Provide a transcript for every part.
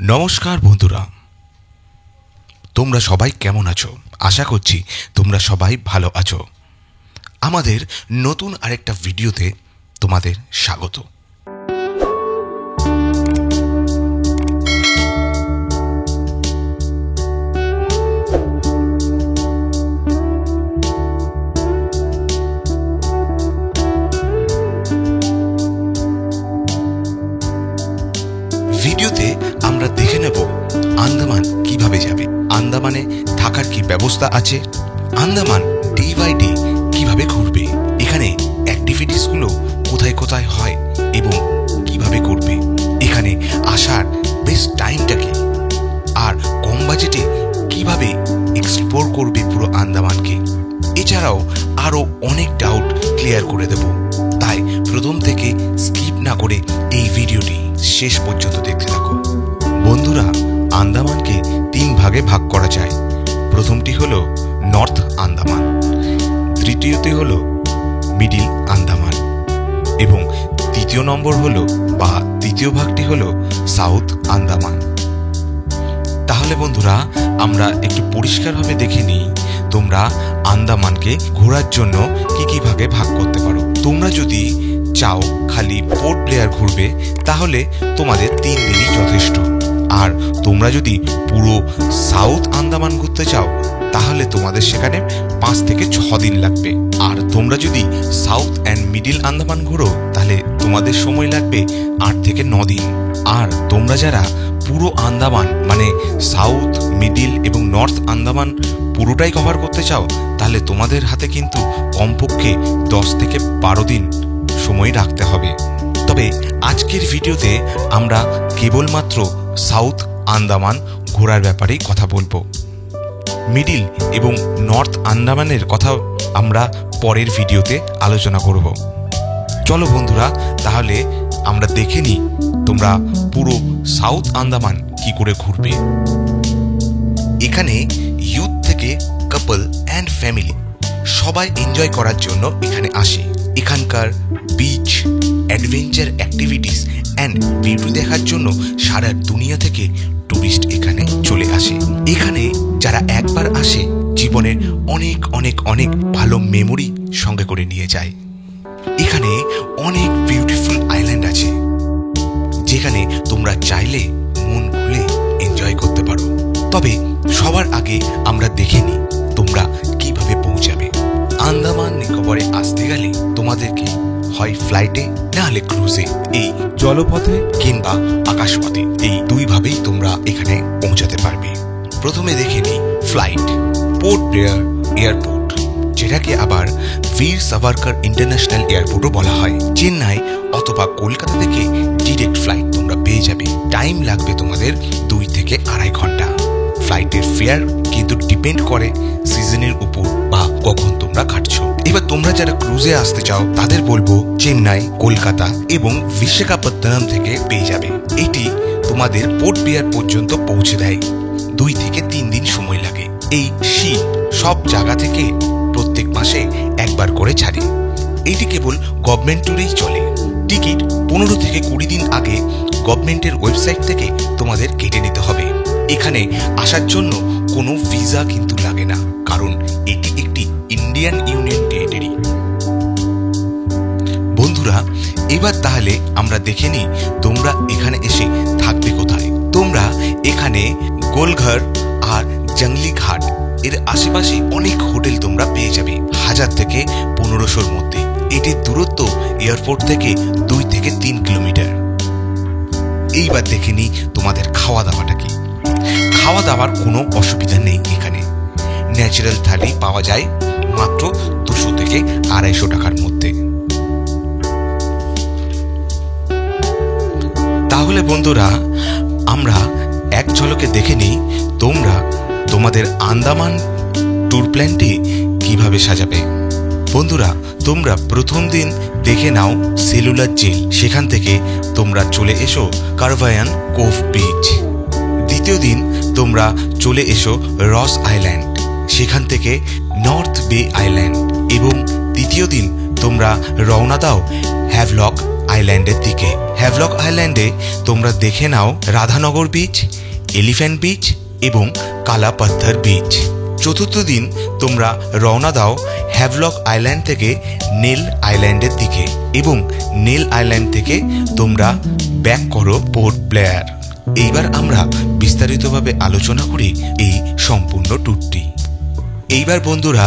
নমস্কার বন্ধুরা, তোমরা সবাই কেমন আছো? আশা করছি তোমরা সবাই ভালো আছো। আমাদের নতুন আরেকটা ভিডিওতে তোমাদের স্বাগত। ভিডিওতে আমরা দেখে নেব আন্দামান কিভাবে যাবে, আন্দামানে থাকার কি ব্যবস্থা আছে, আন্দামান ডে বাই ডে কিভাবে ঘুরবে, এখানে অ্যাক্টিভিটিসগুলো কোথায় কোথায় হয় এবং কিভাবে করবে, এখানে আসার বেস্ট টাইমটা কি, আর কম বাজেটে কিভাবে এক্সপ্লোর করবে পুরো আন্দামানকে। এছাড়াও আরও অনেক ডাউট ক্লিয়ার করে দেব, তাই প্রথম থেকে স্কিপ না করে এই ভিডিওটি শেষ পর্যন্ত দেখতে থাকো। বন্ধুরা, আন্দামানকে 3 ভাগে ভাগ করা যায়। প্রথমটি হলো নর্থ আন্দামান, তৃতীয়টি হলো মিডিল আন্দামান এবং তৃতীয় নম্বর হলো বা তৃতীয় ভাগটি হলো সাউথ আন্দামান। তাহলে বন্ধুরা, আমরা একটু পরিষ্কারভাবে দেখে নিই তোমরা আন্দামানকে ঘোরার জন্য কি কি ভাগে ভাগ করতে পারো। তোমরা যদি চাও খালি পোর্ট ব্লেয়ার ঘুরবে তাহলে তোমাদের 3 দিনই যথেষ্ট, আর তোমরা যদি পুরো সাউথ আন্দামান ঘুরতে চাও তাহলে তোমাদের সেখানে 5 থেকে 6 দিন লাগবে। আর তোমরা যদি সাউথ অ্যান্ড মিডিল আন্দামান ঘোরো তাহলে তোমাদের সময় লাগবে 8 থেকে 9 দিন। আর তোমরা যারা পুরো আন্দামান মানে সাউথ, মিডিল এবং নর্থ আন্দামান পুরোটাই কভার করতে চাও তাহলে তোমাদের হাতে কিন্তু কমপক্ষে 10 থেকে 12 দিন সময় রাখতে হবে। তবে আজকের ভিডিওতে আমরা কেবলমাত্র সাউথ আন্দামান ঘোরার ব্যাপারেই কথা বলবো। মিডিল এবং নর্থ আন্দামানের কথা আমরা পরের ভিডিওতে আলোচনা করব। চলো বন্ধুরা, তাহলে আমরা দেখে নিই তোমরা পুরো সাউথ আন্দামান কি করে ঘুরবে। এখানে ইউথ থেকে কাপল অ্যান্ড ফ্যামিলি সবাই এনজয় করার জন্য এখানে আসে। এখানকার beach, adventure activities and view দেখার জন্য সারা দুনিয়া থেকে টুরিস্ট এখানে চলে আসে। এখানে যারা একবার আসে জীবনের অনেক অনেক অনেক ভালো মেমোরি সঙ্গে করে নিয়ে যায়। এখানে অনেক বিউটিফুল আইল্যান্ড আছে যেখানে তোমরা চাইলে মন খুলে এনজয় করতে পারো। তবে সবার আগে আমরা দেখে নিই তোমরা কিভাবে পৌঁছাবে। আন্দামান নিকোবরে আসতে গেলে তোমাদেরকে হয় ফ্লাইটে না হলে ক্রুজে, এই জলপথে কিংবা আকাশপথে, এই 2 ভাবেই তোমরা এখানে পৌঁছাতে পারবে। প্রথমে দেখে নিই ফ্লাইট। পোর্ট ব্লেয়ার এয়ারপোর্ট, যেটাকে আবার বীর সাভারকার ইন্টারন্যাশনাল এয়ারপোর্টও বলা হয়, চেন্নাই অথবা কলকাতা থেকে ডিরেক্ট ফ্লাইট তোমরা পেয়ে যাবে। টাইম লাগবে তোমাদের 2 থেকে 2.5 ঘন্টা। ফ্লাইটের ফেয়ার কিন্তু ডিপেন্ড করে সিজনের উপর বা কখন তোমরা কাটছো। এবার তোমরা যারা ক্রুজে আসতে চাও তাদের বলবো চেন্নাই, কলকাতা এবং বিশাখাপত্তনম থেকে পেয়ে যাবে। এটি তোমাদের পোর্ট ব্লেয়ার পর্যন্ত পৌঁছে দেয়। 2 থেকে 3 দিন সময় লাগে। এই শিপ সব জায়গা থেকে প্রত্যেক মাসে একবার করে ছাড়ে। এটি কেবল গভর্নমেন্ট ট্যুরেই চলে। টিকিট 15 থেকে 20 দিন আগে গভর্নমেন্টের ওয়েবসাইট থেকে তোমাদের কেটে নিতে হবে। এখানে আসার জন্য কোনো ভিসা কিন্তু লাগে না, কারণ এটি একটি ইন্ডিয়ান ইউনিয়ন টেরিটরি। বন্ধুরা, এবার তাহলে আমরা দেখে নিই তোমরা এখানে এসে থাকবে কোথায়। তোমরা এখানে গোলঘর আর জঙ্গলি ঘাট এর আশেপাশে অনেক হোটেল তোমরা পেয়ে যাবে 1000 থেকে 1500-র মধ্যে। এটির দূরত্ব এয়ারপোর্ট থেকে 2 থেকে 3 কিলোমিটার। এইবার দেখে নিই তোমাদের খাওয়া দাওয়াটা কি। খাওয়া দাওয়ার কোনো অসুবিধা নেই। এখানে ন্যাচারাল থালি পাওয়া যায় মাত্র 200 থেকে 250 টাকার মধ্যে। তাহলে বন্ধুরা, আমরা এক ঝলকে দেখে নিই তোমরা তোমাদের আন্দামান ট্যুর প্ল্যানটি কিভাবে সাজাবে। বন্ধুরা, তোমরা প্রথম দিন দেখে নাও সেলুলার জেল, সেখান থেকে তোমরা চলে এসো কারভায়ান কোভ বিচ। দ্বিতীয় দিন তোমরা চলে এসো রস আইল্যান্ড, সেখান থেকে নর্থ বে আইল্যান্ড। এবং তৃতীয় দিন তোমরা রওনা দাও হ্যাভলক আইল্যান্ডের দিকে। হ্যাভলক আইল্যান্ডে তোমরা দেখে নাও রাধানগর বিচ, এলিফ্যান্ট বিচ এবং কালা পাথর বিচ। চতুর্থ দিন তোমরা রওনা দাও হ্যাভলক আইল্যান্ড থেকে নেল আইল্যান্ডের দিকে এবং নেল আইল্যান্ড থেকে তোমরা ব্যাক করো পোর্ট ব্লেয়ার। এইবার আমরা বিস্তারিতভাবে আলোচনা করি এই সম্পূর্ণ ট্যুরটি। এইবার বন্ধুরা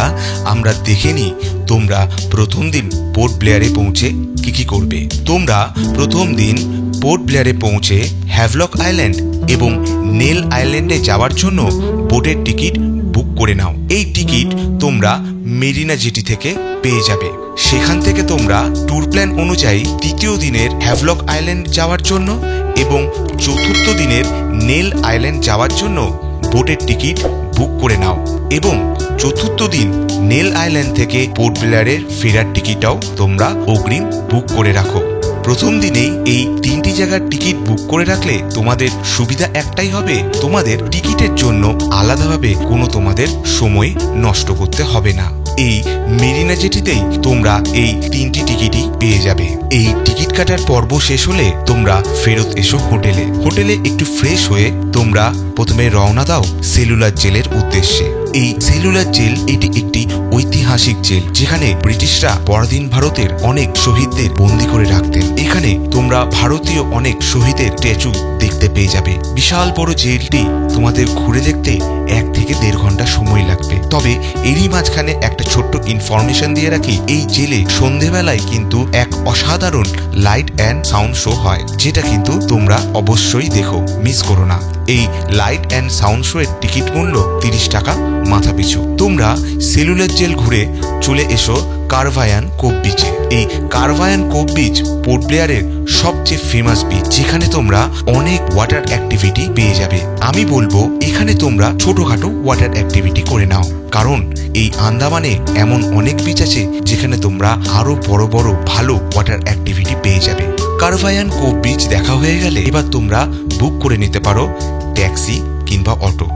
আমরা দেখে নিই তোমরা প্রথম দিন পোর্ট ব্লেয়ারে পৌঁছে কি করবে। তোমরা প্রথম দিন পোর্ট ব্লেয়ারে পৌঁছে হ্যাভলক আইল্যান্ড এবং নেল আইল্যান্ডে যাওয়ার জন্য বোটের টিকিট বুক করে নাও। এই টিকিট তোমরা মেরিনা জেটি থেকে পেয়ে যাবে। সেখান থেকে তোমরা ট্যুর প্ল্যান অনুযায়ী তৃতীয় দিনের হ্যাভলক আইল্যান্ড যাওয়ার জন্য এবং চতুর্থ দিনের নেল আইল্যান্ড যাওয়ার জন্য বোটের টিকিট বুক করে নাও এবং চতুর্থ দিন নেল আইল্যান্ড থেকে পোর্ট ব্লেয়ারের ফেরার টিকিটটাও তোমরা অগ্রিম বুক করে রাখো। প্রথম দিনেই এই তিনটি জায়গার টিকিট বুক করে রাখলে তোমাদের সুবিধা একটাই হবে, তোমাদের টিকিটের জন্য আলাদাভাবে কোনো তোমাদের সময় নষ্ট করতে হবে না। এই মেরিনা জেটিতেই তোমরা এই তিনটি টিকিটই পেয়ে যাবে। এই টিকিট কাটার পর্ব শেষ হলে তোমরা ফেরত এসো হোটেলে একটু ফ্রেশ হয়ে তোমরা প্রথমে রওনা দাও সেলুলার জেলের উদ্দেশ্যে। এই সেলুলার জেল এটি একটি ঐতিহাসিক জেল, যেখানে ব্রিটিশরা পরাধীন ভারতের অনেক শহীদদের বন্দী করে রাখতেন। এখানে তোমরা ভারতীয় অনেক শহীদের স্ট্যাচু দেখতে পেয়ে যাবে। বিশাল বড় জেলটি তোমাদের ঘুরে দেখতে 1 থেকে 1.5 ঘন্টা সময় লাগবে। তবে এরই মাঝখানে একটা ছোট্ট ইনফরমেশন দিয়ে রাখি, এই জেলে সন্ধেবেলায় কিন্তু এক অসাধারণ লাইট অ্যান্ড সাউন্ড শো হয়, যেটা কিন্তু তোমরা অবশ্যই দেখো, মিস করো না। এই লাইট অ্যান্ড সাউন্ড শো এর টিকিট মূল্য 30 টাকা মাথা পিছু। তোমরা সেলুলার জেল ঘুরে চলে এসো কারভায়ান কোভ বিচে। এই কারভায়ান কোভ বিচ পোর্ট ব্লেয়ারের সবচেয়ে ফেমাস বিচ, যেখানে তোমরা অনেক ওয়াটার অ্যাক্টিভিটি পেয়ে যাবে। আমি বলবো এখানে তোমরা ছোটখাটো ওয়াটার অ্যাক্টিভিটি করে নাও, কারণ এই আন্দামানে এমন অনেক বিচ আছে যেখানে তোমরা আরো বড় বড় ভালো ওয়াটার অ্যাক্টিভিটি পেয়ে যাবে। কারভায়ান কোভ বিচ দেখা হয়ে গেলে এবার তোমরা বুক করে নিতে পারো ট্যাক্সি কিংবা অটো।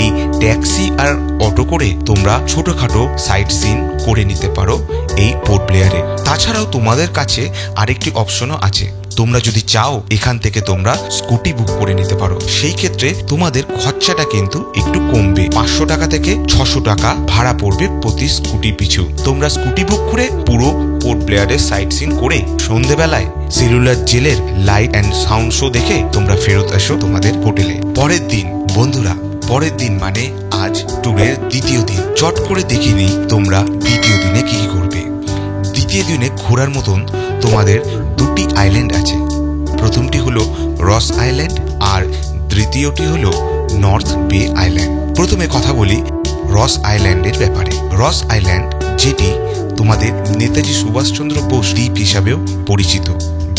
এই ট্যাক্সি আর অটো করে তোমরা ছোটখাটো সাইট সিন করে নিতে পারো এই পোর্ট ব্লেয়ারে। তাছাড়াও তোমাদের কাছে আরেকটি অপশনও আছে, তোমরা যদি চাও এখান থেকে তোমরা স্কুটি বুক করে নিতে পারো। সেই ক্ষেত্রে তোমাদের খরচাটা কিন্তু একটু কমবে, 500 টাকা থেকে 600 টাকা ভাড়া পড়বে প্রতি স্কুটি পিছু। তোমরা স্কুটি বুক করে পুরো পোর্ট ব্লেয়ারের সাইট সিন করে সন্ধ্যেবেলায় সেলুলার জেলের লাইট অ্যান্ড সাউন্ড শো দেখে তোমরা ফেরত আসো তোমাদের হোটেলে। পরের দিন বন্ধুরা, পরের দিন মানে আজ ট্যুরের দ্বিতীয় দিন। চট করে দেখে নিই তোমরা দ্বিতীয় দিনে কি করবে। দ্বিতীয় দিনে ঘোরার মতন তোমাদের 2টি আইল্যান্ড আছে। প্রথমটি হলো রস আইল্যান্ড আর দ্বিতীয়টি হলো নর্থ বে আইল্যান্ড। প্রথমে কথা বলি রস আইল্যান্ডের ব্যাপারে। রস আইল্যান্ড যেটি তোমাদের নেতাজি সুভাষচন্দ্র বোস দ্বীপ হিসাবেও পরিচিত,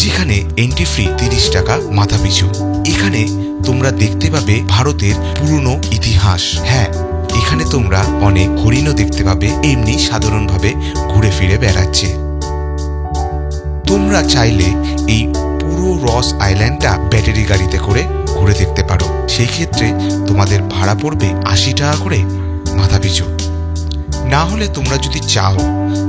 যেখানে এন্ট্রি ফি 30 টাকা মাথা পিছু। এখানে তোমরা দেখতে পাবে ভারতের পুরনো ইতিহাস। হ্যাঁ, এখানে তোমরা অনেক হরিণও দেখতে পাবে, এমনি সাধারণভাবে ঘুরে ফিরে বেড়াচ্ছে। তোমরা চাইলে এই পুরো রস আইল্যান্ডটা ব্যাটারি গাড়িতে করে ঘুরে দেখতে পারো। সেই ক্ষেত্রে তোমাদের ভাড়া পড়বে 80 টাকা করে মাথা পিছু। না হলে তোমরা যদি চাও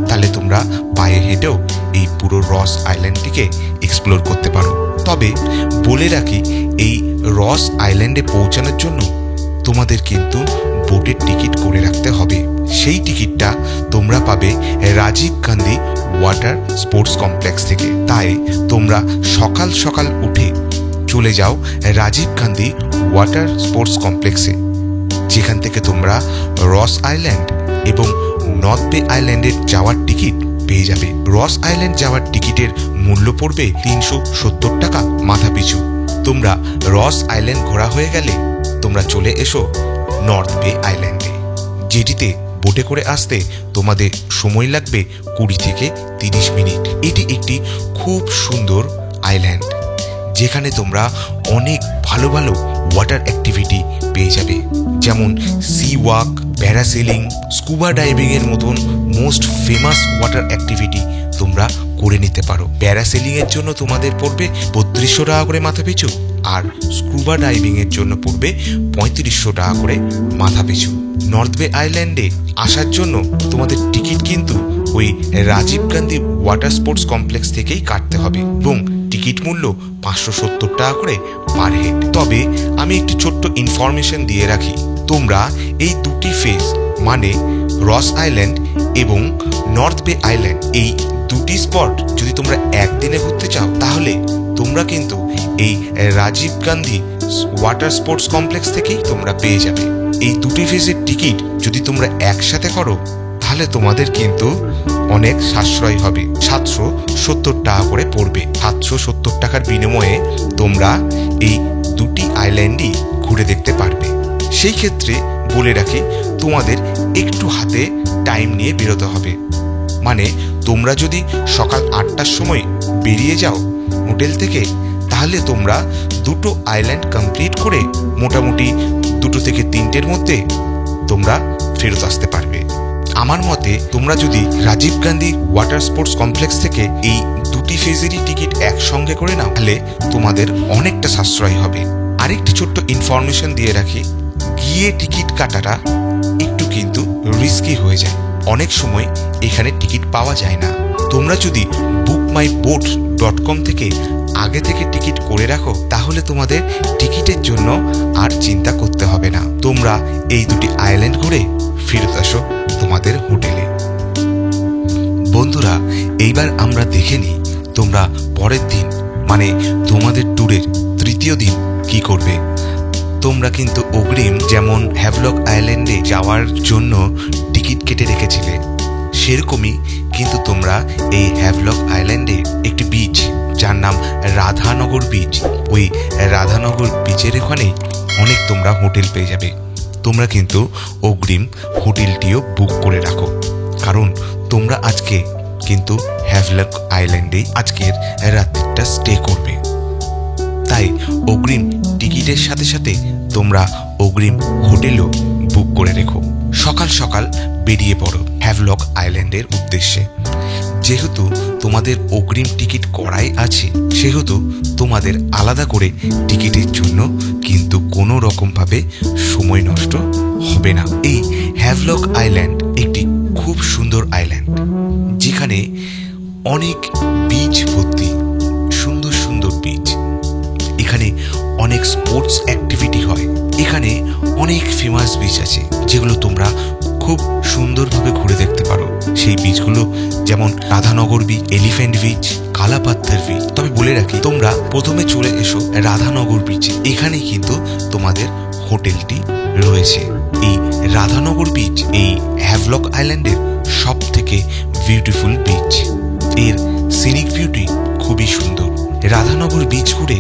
তাহলে তোমরা পায়ে হেঁটেও এই পুরো রস আইল্যান্ডটিকে এক্সপ্লোর করতে পারো। তবে বলে রাখি, এই রস আইল্যান্ডে পৌঁছানোর জন্য তোমাদের কিন্তু বোটের টিকিট করে রাখতে হবে। সেই টিকিটটা তোমরা পাবে Rajiv Gandhi water sports complex থেকে। তাই তোমরা সকাল সকাল উঠে চলে যাও রাজীব গান্ধী ওয়াটার স্পোর্টস কমপ্লেক্সে, যেখান থেকে তোমরা রস আইল্যান্ড এবং নর্থ বে আইল্যান্ডের যাওয়ার টিকিট পেয়ে যাবে। রস আইল্যান্ড যাওয়ার টিকিটের মূল্য পড়বে 370 টাকা মাথা পিছু। তোমরা রস আইল্যান্ড ঘোরা হয়ে গেলে তোমরা চলে এসো নর্থ বে আইল্যান্ডে, যেটিতে বোটে করে আসতে তোমাদের সময় লাগবে 20 থেকে 30 মিনিট। এটি একটি খুব সুন্দর আইল্যান্ড, যেখানে তোমরা অনেক ভালো ভালো ওয়াটার অ্যাক্টিভিটি পেয়ে যাবে, যেমন sea walk, parasailing, scuba diving এর মতন মোস্ট ফেমাস ওয়াটার অ্যাক্টিভিটি তোমরা করে নিতে পারো। প্যারাসেলিং এর জন্য তোমাদের পড়বে 3200 টাকা করে মাথা পিছু, আর স্কুবা ডাইভিং এর জন্য পড়বে 3500 টাকা করে মাথা পিছু। নর্থ বে আইল্যান্ডে আসার জন্য তোমাদের টিকিট কিন্তু ওই Rajiv Gandhi water sports complex থেকেই কাটতে হবে এবং টিকিট মূল্য 570 টাকা করে পার হেড। তবে আমি একটি ছোট্ট ইনফরমেশন দিয়ে রাখি, তোমরা এই দুটি ফেজ মানে রস আইল্যান্ড এবং নর্থ বে আইল্যান্ড এই দুটি স্পট যদি তোমরা একদিনে ঘুরতে চাও তাহলে তোমরা কিন্তু এই Rajiv Gandhi water sports complex থেকেই তোমরা পেয়ে যাবে। এই দুটি ফেজের টিকিট যদি তোমরা একসাথে করো তাহলে তোমাদের কিন্তু অনেক সাশ্রয় হবে, 770 টাকা করে পড়বে। 770 টাকার বিনিময়ে তোমরা এই দুটি আইল্যান্ডই ঘুরে দেখতে পারবে। সেই ক্ষেত্রে বলে রাখি, তোমাদের একটু হাতে টাইম নিয়ে বেরোতে হবে। মানে তোমরা যদি সকাল 8টার সময় বেরিয়ে যাও হোটেল থেকে, তাহলে তোমরা দুটো আইল্যান্ড কমপ্লিট করে মোটামুটি 2 থেকে 3টের মধ্যে তোমরা ফেরত আসতে পারবে। আমার মতে তোমরা যদি Rajiv Gandhi water sports complex থেকে এই দুটি ফেজেরই টিকিট একসঙ্গে করে নাও তাহলে তোমাদের অনেকটা সাশ্রয় হবে। আরেকটি ছোট্ট ইনফরমেশন দিয়ে রাখি, গিয়ে টিকিট কাটাটা একটু কিন্তু রিস্কি হয়ে যায়, অনেক সময় এখানে টিকিট পাওয়া যায় না। তোমরা যদি bookmyboat.com থেকে আগে থেকে টিকিট করে রাখো তাহলে তোমাদের টিকিটের জন্য আর চিন্তা করতে হবে না। তোমরা এই দুটি আইল্যান্ড ঘুরে ফেরত আসো তোমাদের হোটেলে। বন্ধুরা, এইবার আমরা দেখে নিই তোমরা পরের দিন মানে তোমাদের ট্যুরের 3য় দিন কি করবে। তোমরা কিন্তু অগ্রিম যেমন হ্যাভলক আইল্যান্ডে যাওয়ার জন্য টিকিট কেটে রেখেছিলে, সেরকমই কিন্তু তোমরা এই হ্যাভলক আইল্যান্ডে একটি বিচ যার নাম রাধানগর বিচ, ওই রাধানগর বিচের ওখানে অনেক তোমরা হোটেল পেয়ে যাবে। তোমরা কিন্তু অগ্রিম হোটেলটিও বুক করে রাখো, কারণ তোমরা আজকে কিন্তু হ্যাভলক আইল্যান্ডে আজকের রাত্রিটা স্টে করবে। তাই অগ্রিম টিকিটের সাথে সাথে তোমরা অগ্রিম হোটেলও বুক করে রেখো। সকাল সকাল বেরিয়ে পড়ো হ্যাভলক আইল্যান্ডের উদ্দেশ্যে। যেহেতু তোমাদের অগ্রিম টিকিট করাই আছে সেহেতু তোমাদের আলাদা করে টিকিটের জন্য কিন্তু কোনো রকমভাবে সময় নষ্ট হবে না। এই হ্যাভলক আইল্যান্ড একটি খুব সুন্দর আইল্যান্ড, যেখানে অনেক বিচ ভর্তি, সুন্দর সুন্দর বিচ। এখানে অনেক স্পোর্টস অ্যাক্টিভিটি হয়। এখানে অনেক ফেমাস বিচ আছে যেগুলো তোমরা খুব সুন্দরভাবে ঘুরে দেখতে পারো। সেই বিচগুলো যেমন Radhanagar beach, elephant beach, Kalapatthar beach. তবে বলে রাখি, তোমরা প্রথমে চলে এসো রাধানগর বিচে, এখানেই কিন্তু তোমাদের হোটেলটি রয়েছে। এই রাধানগর বিচ এই হ্যাভলক আইল্যান্ডের সব থেকে বিউটিফুল বিচ। এর সিনিক বিউটি খুবই সুন্দর। রাধানগর বিচ ঘুরে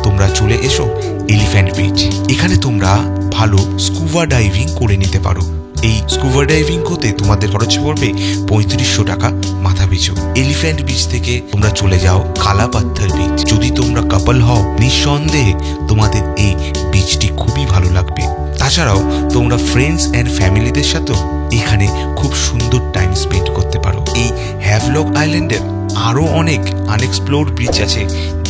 তোমরা চলে এসো এলিফ্যান্ট বিচ। এখানে তোমরা ভালো স্কুবা ডাইভিং করে নিতে পারো। এই স্কুবা ডাইভিং করতে তোমাদের খরচ পড়বে 3500 টাকা মাথা পিছু। এলিফ্যান্ট বিচ থেকে তোমরা চলে যাও কালাপাত্থার বিচ। যদি তোমরা কাপল হও নিঃসন্দেহে তোমাদের এই বিচটি খুবই ভালো লাগবে। তাছাড়াও তোমরা ফ্রেন্ডস অ্যান্ড ফ্যামিলিদের সাথেও এখানে খুব সুন্দর টাইম স্পেন্ড করতে পারো। এই হ্যাভলক আইল্যান্ডের আরো অনেক আনএক্সপ্লোর্ড বিচ আছে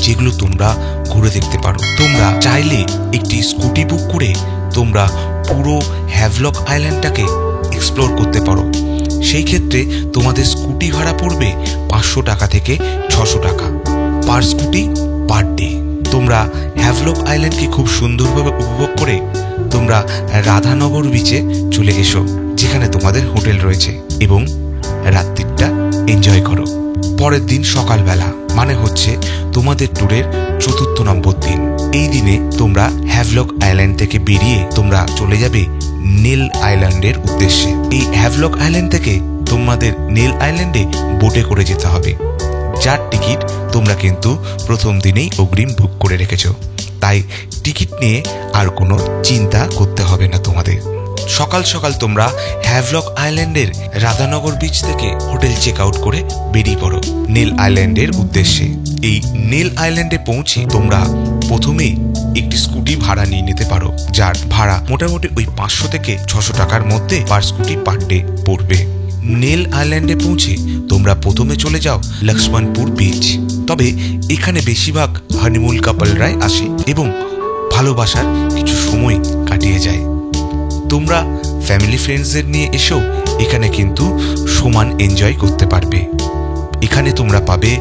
যেগুলো তোমরা ঘুরে দেখতে পারো। তোমরা চাইলে একটি স্কুটি বুক করে তোমরা পুরো হ্যাভলক আইল্যান্ডটাকে এক্সপ্লোর করতে পারো। সেই ক্ষেত্রে তোমাদের স্কুটি ভাড়া পড়বে 500 টাকা থেকে 600 টাকা পার স্কুটি পার ডে। তোমরা হ্যাভলক আইল্যান্ডকে খুব সুন্দরভাবে উপভোগ করে তোমরা রাধানগর বিচে চলে এসো, যেখানে তোমাদের হোটেল রয়েছে, এবং রাত্রিটা এনজয় করো। পরের দিন সকালবেলা মানে হচ্ছে তোমাদের ট্যুরের 4র্থ নম্বর দিন। এই দিনে তোমরা হ্যাভলক আইল্যান্ড থেকে বেরিয়ে তোমরা চলে যাবে নীল আইল্যান্ডের উদ্দেশ্যে। এই হ্যাভলক আইল্যান্ড থেকে তোমাদের নীল আইল্যান্ডে বোটে করে যেতে হবে, যার টিকিট তোমরা কিন্তু প্রথম দিনেই অগ্রিম বুক করে রেখেছো। তাই টিকিট নিয়ে আর কোনো চিন্তা করতে হবে না তোমাদের। সকাল সকাল তোমরা হ্যাভলক আইল্যান্ডের রাধানগর বিচ থেকে হোটেল চেক আউট করে বেরিয়ে পড়ো নীল আইল্যান্ডের উদ্দেশ্যে। এই নীল আইল্যান্ডে পৌঁছে তোমরা প্রথমে একটি স্কুটি ভাড়া নিয়ে নিতে পারো, যার ভাড়া মোটামুটি ওই 500 থেকে 600 টাকার মধ্যে পার স্কুটি পার ডে পড়বে। নীল আইল্যান্ডে পৌঁছে তোমরা প্রথমে চলে যাও লক্ষ্মণপুর বিচ। তবে এখানে বেশিরভাগ হানিমুন কাপলরাই আসে এবং ভালোবাসার কিছু সময় কাটিয়ে যায়। তোমরা ফ্যামিলি ফ্রেন্ডসদের নিয়ে এসেও এখানে কিন্তু সমান এনজয় করতে পারবে। এখানে তোমরা পাবে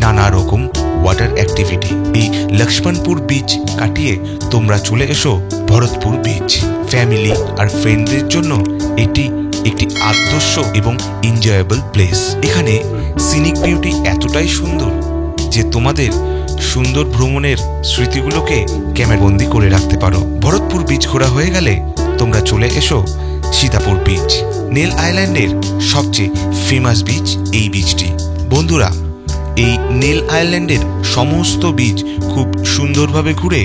নানা রকম ওয়াটার অ্যাক্টিভিটি। এই লক্ষ্মণপুর বিচ কাটিয়ে তোমরা চলে এসো ভরতপুর বিচ। ফ্যামিলি আর ফ্রেন্ডদের জন্য এটি একটি আদর্শ এবং এনজয়েবল প্লেস। এখানে সিনিক বিউটি এতটাই সুন্দর যে তোমাদের সুন্দর ভ্রমণের স্মৃতিগুলোকে ক্যামেরাবন্দি করে রাখতে পারো। ভরতপুর বিচ ঘোরা হয়ে গেলে তোমরা চলে এসো সীতাপুর বিচ। নেল আইল্যান্ডের সবচেয়ে ফেমাস বিচ এই বিচটি। বন্ধুরা, এই নেল আইল্যান্ডের সমস্ত বিচ খুব সুন্দরভাবে ঘুরে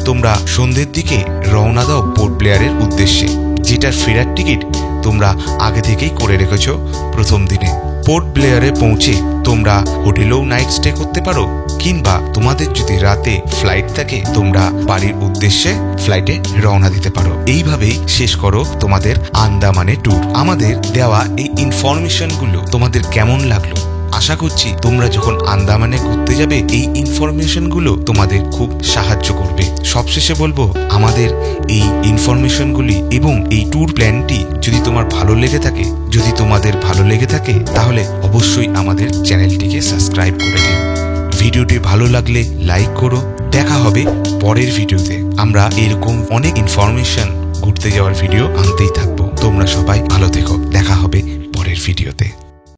তোমরা সন্ধ্যের দিকে রওনা দাও পোর্ট ব্লেয়ারের উদ্দেশ্যে, যেটার ফেরার টিকিট তোমরা আগে থেকেই করে রেখেছো প্রথম দিনে। পোর্ট ব্লেয়ারে পৌঁছে তোমরা হোটেলেও নাইট স্টে করতে পারো, কিংবা তোমাদের যদি রাতে ফ্লাইট থাকে তোমরা বাড়ির উদ্দেশ্যে ফ্লাইটে রওনা দিতে পারো। এইভাবেই শেষ করো তোমাদের আন্দামানের ট্যুর। আমাদের দেওয়া এই ইনফরমেশনগুলো তোমাদের কেমন লাগলো? আশা করছি তোমরা যখন আন্দামানে ঘুরতে যাবে এই ইনফরমেশনগুলো তোমাদের খুব সাহায্য করবে। সবশেষে বলবো, আমাদের এই ইনফরমেশনগুলি এবং এই ট্যুর প্ল্যানটি যদি তোমাদের ভালো লেগে থাকে তাহলে অবশ্যই আমাদের চ্যানেলটিকে সাবস্ক্রাইব করে দিও। ভিডিওটি ভালো লাগলে লাইক করো। দেখা হবে পরের ভিডিওতে। আমরা এরকম অনেক ইনফরমেশন ঘুরতে যাওয়ার ভিডিও আনতেই থাকবো। তোমরা সবাই ভালো থেকো। দেখা হবে পরের ভিডিওতে।